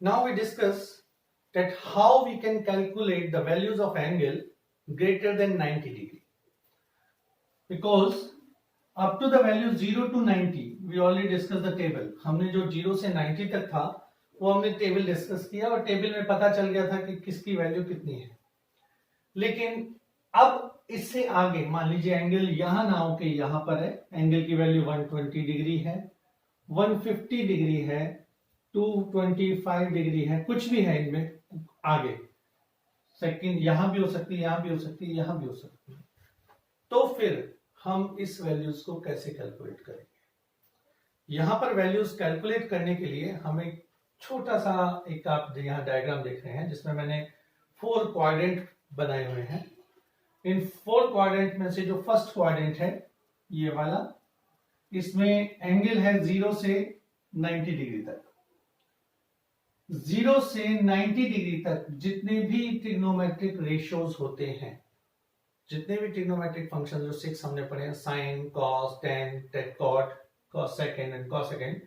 Now we discuss that how we can calculate the values of angle greater than 90 degree. Because up to the value 0 to 90 we already discussed the table. हमने जो 0 से 90 तक था वो हमने table discuss किया और table में पता चल गया था कि किसकी वैल्यू कितनी है. लेकिन अब इससे आगे मान लीजिए एंगल यहां ना हो कि यहां पर है, एंगल की वैल्यू 120 डिग्री है, 150 डिग्री है, 225 डिग्री है, कुछ भी है इनमें आगे. सेकंड यहां भी हो सकती है, यहां भी हो सकती है, यहां भी हो सकती है. तो फिर हम इस वैल्यूज को कैसे कैलकुलेट करेंगे? यहां पर वैल्यूज कैलकुलेट करने के लिए हम एक छोटा सा एक आप यहां डायग्राम देख रहे हैं जिसमें मैंने 4 क्वाड्रेंट बनाए हुए हैं. इन 4 क्वाड्रेंट में से जो फर्स्ट क्वाड्रेंट है ये वाला, इसमें एंगल है 0 से 90 डिग्री तक. 0 से 90 डिग्री तक जितने भी ट्रिग्नोमेट्रिक रेशियोज होते हैं, जितने भी ट्रिग्नोमेट्रिक फंक्शन जो 6 हमने पढ़े हैं, sine, cos, tan, cot, cos second and cos second,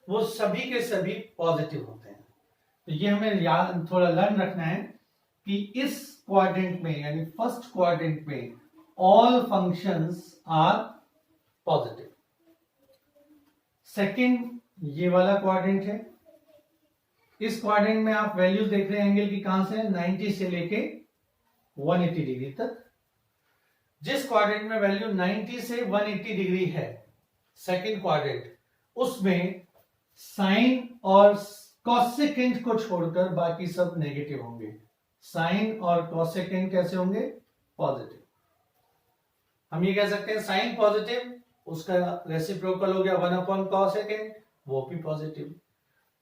वो सभी के सभी पॉजिटिव होते हैं. तो ये हमें याद थोड़ा लर्न रखना है कि इस क्वाड्रेंट में यानी फर्स्ट क्वाड्रेंट में all functions are positive. Second ये वाला क्वाड्रेंट है. इस क्वाड्रेंट में आप वैल्यूज देख रहे हैं एंगल की, कहां से, 90 से लेके 180 डिग्री तक. जिस क्वाड्रेंट में वैल्यू 90 से 180 डिग्री है, सेकंड क्वाड्रेंट, उसमें साइन और कॉसेकेंट को छोड़कर बाकी सब नेगेटिव होंगे. साइन और कॉसेकेंट कैसे होंगे? पॉजिटिव. हम ये कह सकते हैं साइन पॉजिटिव, उसका रेसिप्रोकल हो गया 1/cos, वो भी पॉजिटिव.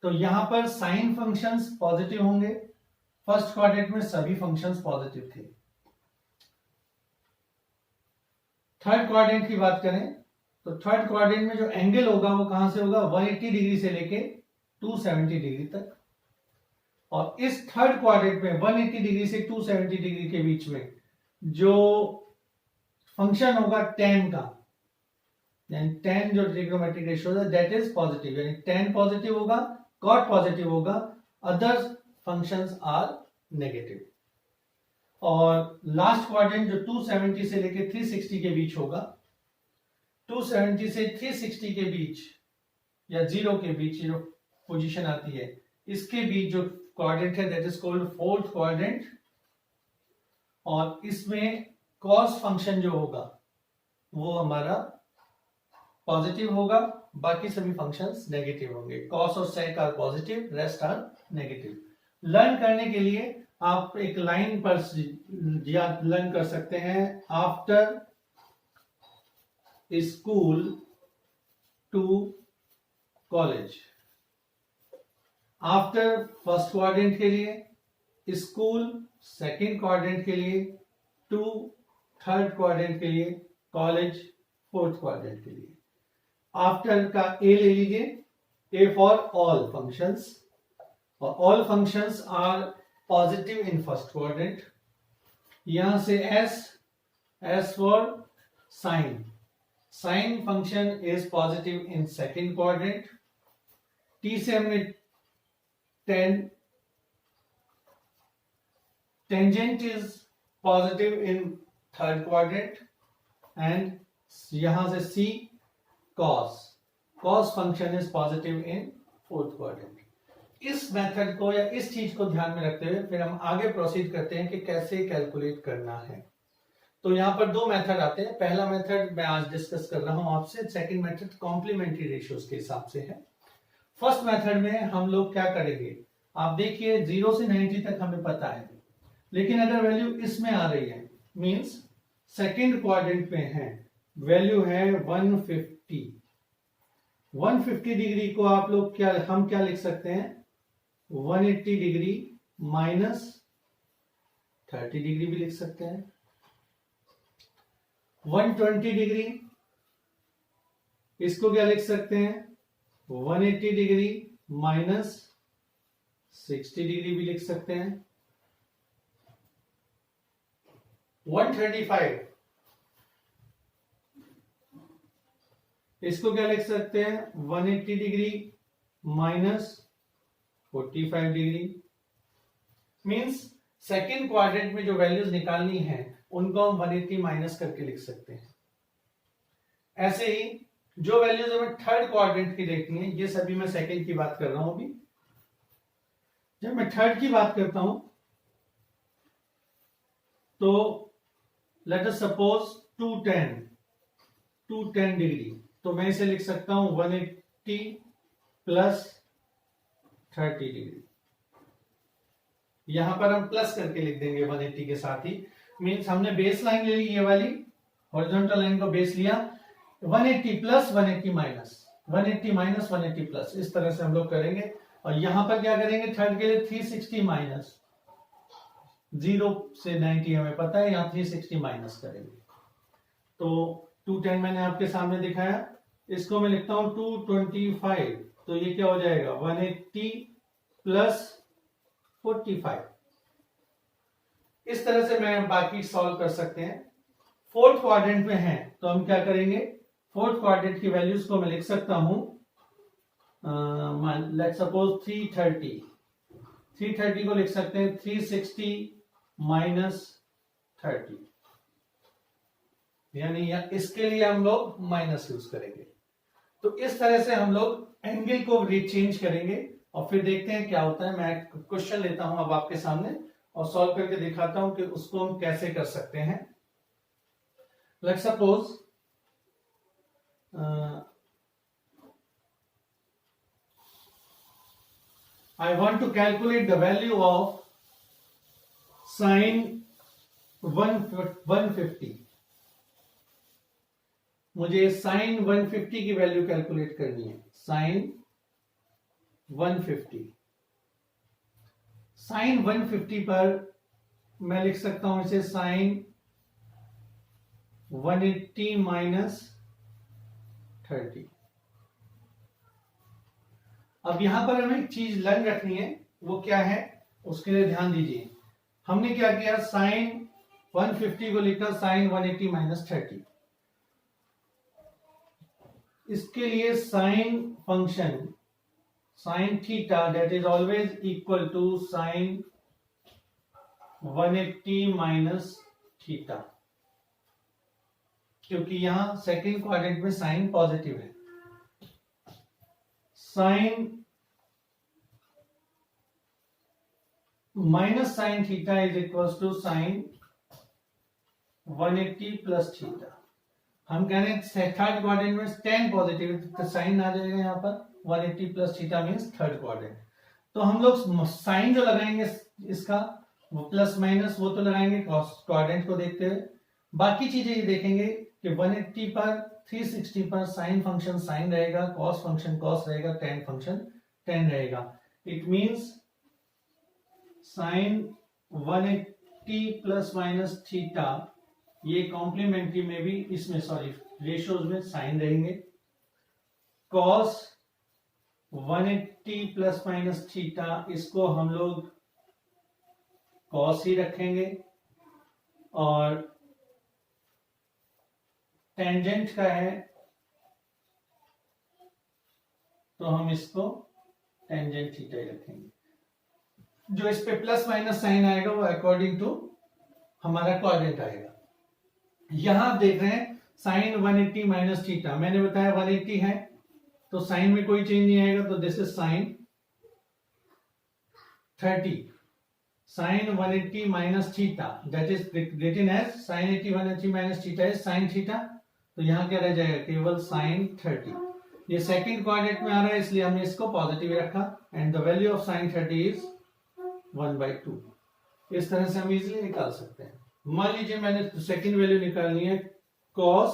तो यहां पर साइन फंक्शंस पॉजिटिव होंगे. फर्स्ट क्वाड्रेंट में सभी फंक्शंस पॉजिटिव थे. थर्ड क्वाड्रेंट की बात करें तो थर्ड क्वाड्रेंट में जो एंगल होगा वो कहां से होगा? 180 डिग्री से लेके 270 डिग्री तक. और इस थर्ड क्वाड्रेंट में 180 डिग्री से 270 डिग्री के बीच में जो फंक्शन होगा tan का, यानी tan जो ट्रिग्नोमेट्रिक रेशियो है दैट इज पॉजिटिव, यानी tan पॉजिटिव होगा, cot पॉजिटिव होगा, अदर्स फंक्शंस आर नेगेटिव. और लास्ट क्वाड्रेंट जो 270 से लेके 360 के बीच होगा, 270 से 360 के बीच या 0 के बीच जो पोजीशन आती है, इसके बीच जो क्वाड्रेंट है that is called fourth quadrant. और इसमें कॉस फंक्शन जो होगा वो हमारा पॉजिटिव होगा, बाकी सभी फंक्शंस नेगेटिव होंगे. कॉस और sec are positive, rest are negative. Learn करने के लिए आप एक लाइन पर याद लर्न कर सकते हैं, after school to college. After first quadrant के लिए, स्कूल सेकंड क्वाड्रेंट के लिए, टू थर्ड क्वाड्रेंट के लिए, कॉलेज फोर्थ क्वाड्रेंट के लिए. आफ्टर का ए ले लीजिए, ए फॉर ऑल फंक्शंस, और all functions are positive in first quadrant. यहां से S, S for sine, sine function is positive in second quadrant. T से हमने tangent is positive in third quadrant, and यहां से C, cos function is positive in fourth quadrant. इस method को या इस चीज को ध्यान में रखते हुए फिर हम आगे प्रोसीड करते हैं कि कैसे कैलकुलेट करना है. तो यहां पर 2 मेथड आते हैं. पहला मेथड मैं आज डिस्कस कर रहा हूं आपसे, सेकंड मेथड कॉम्प्लीमेंट्री रेशियोज के हिसाब से है. फर्स्ट मेथड में हम लोग क्या करेंगे, आप देखिए 0 से 90 तक हमें पता है, लेकिन अगर वैल्यू इसमें आ रही है, मींस सेकंड क्वाड्रेंट में है, वैल्यू है 150. 150 डिग्री को आप लोग हम क्या लिख सकते हैं? 180 डिग्री माइनस 30 डिग्री भी लिख सकते हैं. 120 डिग्री, इसको क्या लिख सकते हैं? 180 डिग्री माइनस 60 डिग्री भी लिख सकते हैं. 135, इसको क्या लिख सकते हैं? 180 degree minus 45 degree. Means second quadrant में जो वैल्यूज निकालनी है उनको हम 180 माइनस करके लिख सकते हैं। ऐसे ही जो वैल्यूज हमें थर्ड क्वाड्रेंट की देखनी है, ये सभी मैं सेकेंड की बात कर रहा हूं अभी। जब मैं थर्ड की बात करता हूं तो लेट अस सपोज 210 डिग्री, तो मैं इसे लिख सकता हूं 180 प्लस 30 डिग्री। यहां पर हम प्लस करके लिख देंगे 180 के साथ ही। मीन्स हमने बेस लाइन ले ली, ये वाली हॉरिजॉन्टल लाइन को बेस लिया, 180 प्लस 180 माइनस, 180 माइनस 180 प्लस, इस तरह से हम लोग करेंगे। और यहां पर क्या करेंगे, थर्ड के लिए 360 माइनस, 0 से 90 हमें पता है, यहां 360 माइनस करेंगे। तो 210 मैंने आपके सामने दिखाया, इसको मैं लिखता हूं 225, तो ये क्या हो जाएगा 180 प्लस 45। इस तरह से मैं बाकी सॉल्व कर सकते हैं। फोर्थ क्वाड्रेंट में है तो हम क्या करेंगे, फोर्थ क्वाड्रेंट की वैल्यूज को मैं लिख सकता हूं, लेट सपोज 330 को लिख सकते हैं 360 माइनस 30, यानी इसके लिए हम लोग माइनस यूज करेंगे। तो इस तरह से हम लोग एंगल को रीचेंज करेंगे और फिर देखते हैं क्या होता है। मैं क्वेश्चन लेता हूं अब आपके सामने और सॉल्व करके दिखाता हूं कि उसको हम कैसे कर सकते हैं। Let's suppose I want to calculate the value of sin 150। मुझे sin 150 की वैल्यू कैलकुलेट करनी है। sin 150, sin 150 पर मैं लिख सकता हूं इसे sin 180 माइनस 30। अब यहां पर हमें एक चीज लर्न रखनी है, वो क्या है उसके लिए ध्यान दीजिए। हमने क्या किया, sin 150 को लिखा sin 180 माइनस 30। इसके लिए sine function sin theta that is always equal to sin 180 minus theta, क्योंकि यहां सेकेंड क्वाड्रेंट में साइन पॉजिटिव है। Sine minus sine theta is equal to sine 180 plus theta. हम कह रहे हैं थर्ड क्वाड्रेंट में tan पॉजिटिव तो साइन आ जाएगा यहाँ पर 180 plus theta means third quadrant. तो हम लोग साइन जो लगाएंगे इसका वो प्लस माइनस वो तो लगाएंगे क्वाड्रेंट को देखते हुए। बाकी चीजें ये देखेंगे कि 180 पर 360 पर साइन फंक्शन साइन रहेगा, कॉस फंक्शन कॉस रहेगा, tan फंक्शन tan रहेगा। It means sine 180 plus minus theta ये कॉम्प्लीमेंट्री में भी इसमें सॉरी रेशियोज में साइन रहेंगे। कॉस 180 प्लस माइनस थीटा इसको हम लोग कॉस ही रखेंगे और टेंजेंट का है तो हम इसको टेंजेंट थीटा ही रखेंगे। जो इस पे प्लस माइनस साइन आएगा वो अकॉर्डिंग टू हमारा क्वाड्रेंट आएगा। यहां आप देख रहे हैं साइन 180 माइनस थीटा, मैंने बताया 180 है तो साइन में कोई चेंज नहीं आएगा, तो this is sine 30। Sine 180 minus theta that is written as sine 80 180 minus theta is sine theta, तो यहां क्या रह जाएगा केवल साइन 30। ये सेकंड क्वाड्रेंट में आ रहा है इसलिए हमने इसको पॉजिटिव रखा and the value of sine 30 is 1/2। इस तरह से हम इजीली निकाल सकते हैं। मान लीजिए मैंने सेकंड वैल्यू निकालनी है cos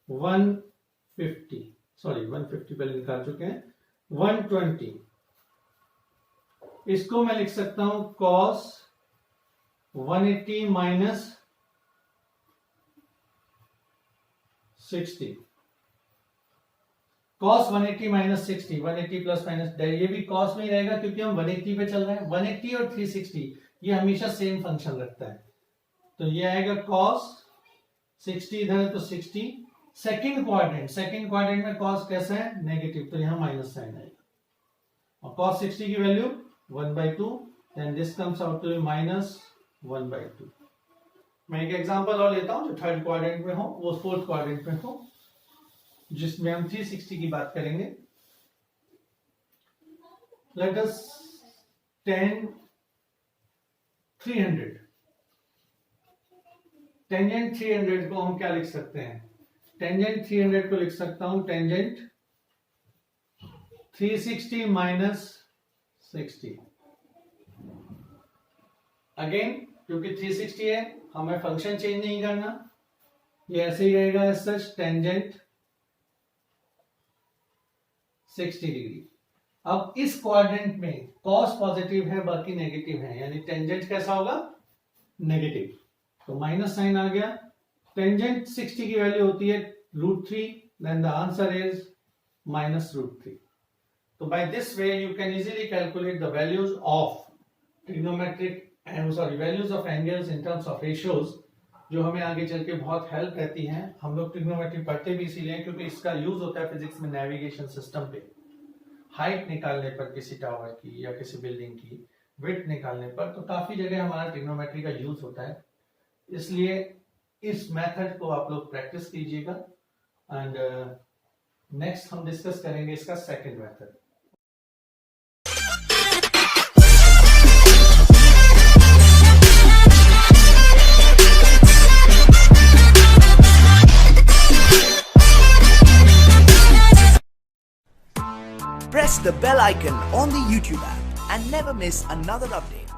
150 पहले निकाल चुके हैं 120, इसको मैं लिख सकता हूं cos 180 minus 60। cos 180 minus 60, 180 plus minus ये भी cos में ही रहेगा क्योंकि हम 180 पे चल रहे हैं। 180 और 360 ये हमेशा सेम फंक्शन रखता है, तो ये आएगा cos 60 इधर तो 60। सेकंड क्वाड्रेंट में cos कैसा है नेगेटिव, तो यहां माइनस साइन आएगा। और cos 60 की value 1/2, then this comes out to be -1/2। मैं एक एग्जांपल और लेता हूं जो थर्ड क्वाड्रेंट में हो, वो फोर्थ क्वाड्रेंट में हो, जिसमें हम 360 की बात करेंगे। लेट अस tan 300, टेंजेंट 300 को हम क्या लिख सकते हैं? टेंजेंट 300 को लिख सकता हूं टेंजेंट 360 माइनस 60। अगेन क्योंकि 360 है, हमें फंक्शन चेंज नहीं करना, ये ऐसे ही रहेगा एज सच, टेंजेंट 60 डिग्री। अब इस क्वाड्रेंट में cos पॉजिटिव है, बाकी नेगेटिव है, यानी टेंजेंट कैसा होगा? नेगेटिव। तो माइनस साइन आ गया। टेंजेंट 60 की वैल्यू होती है √3, देन द आंसर इज -√3। तो by this way you can easily calculate the values of trigonometric values of angles in terms of ratios, जो हमें आगे चल के बहुत हेल्प रहती हैं। हम लोग ट्रिग्नोमेट्री पढ़ते भी इसीलिए क्योंकि इसका यूज होता है फिजिक्स में नेविगेशन सिस्टम पे, हाइट निकालने पर किसी टावर की या किसी बिल्डिंग की विड्थ निकालने पर, तो काफी जगह हमारा ट्रिग्नोमेट्री का यूज होता है। इसलिए इस मेथड को आप लोग प्रैक्टिस कीजिएगा। एंड नेक्स्ट हम डिस्कस करेंगे इसका second method. Press the bell icon on the YouTube app and never miss another update.